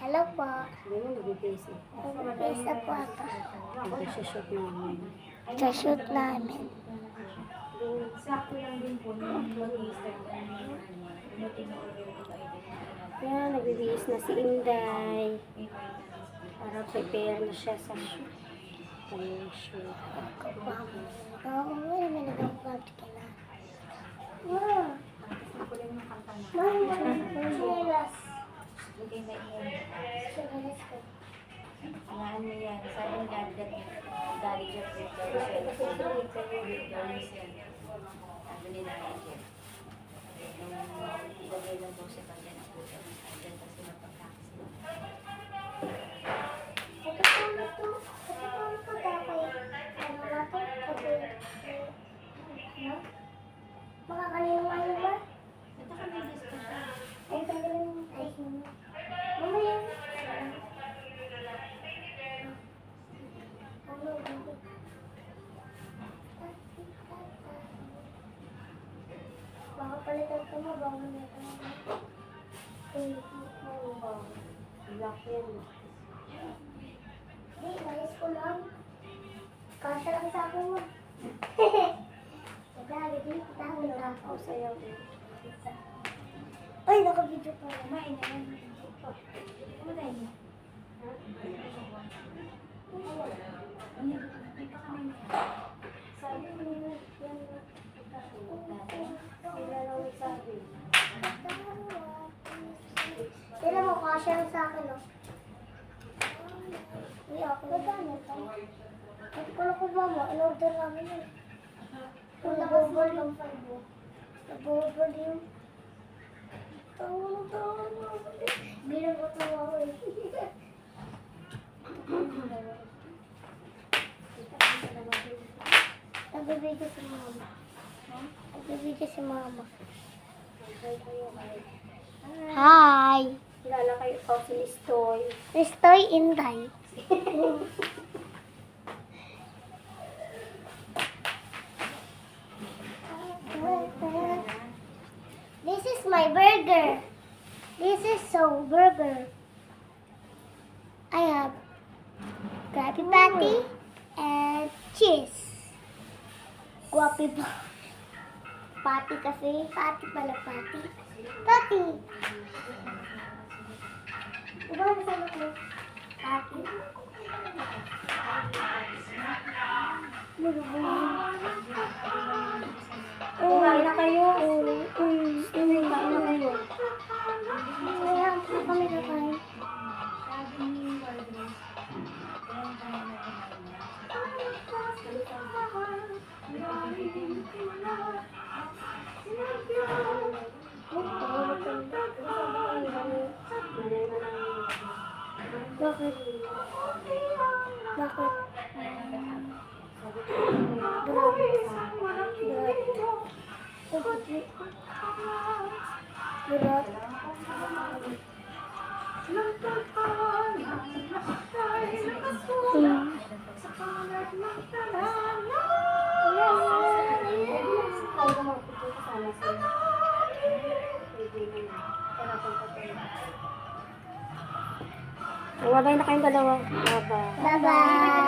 Hello po. Nag-face na po ako. Sa-shoot namin. Sakto lang din po nung Yan, nagbibihis na si Inday. Para prepare na siya sa shoot. Ayan, shoot. Oo, may nag-vlog ka na. Wow! Chinelas. Ano mo yan? Saan yung dali dyan? Sabi nila na dyan. Ilagay lang daw sa kanya na po dyan. Dyan kasi mapagkakas na. Pagkakama to. Pagkakama ko dapat. Ano nga to? Ano? Makakalimutan ba? Ito kami discussion. Ay, tanggalin mo. Ay, mamaya. Baka palitan ka mo, bago na ito. Ay, bago. Black yan. Di, nais ko lang. Kasha lang sa akin mo. Naglalagay, tahan na ako sa'yo. Ay, naka-video pa. Kumain na yan. Kumain na. Sabi ko na, yan na. Sila lang nagsabi. Sila mo, kasha lang sa akin, no? Hindi ako. Magkano ito? Hindi ko na kung mama, in-order namin yun. Kung nabubol yung five. Nabubol yung... Bilang ko tawa ko eh. Nagbibigay si mama. Nagbibigay si mama. Hi! Kilala kayo po si Listoy. Listoy Inday. This is my burger. This is so burger. I have Krabby Patty and cheese. Guwapi pa. Patty kasi. Patty pala, patty. Patty! Diba ang masama ko? Patty. Kumain na kayo. Kumain na kayo. Kaya kami kakain. Bakit? Bakit? Berat. Wala na kayong dalawa. Bye-bye. Bye-bye.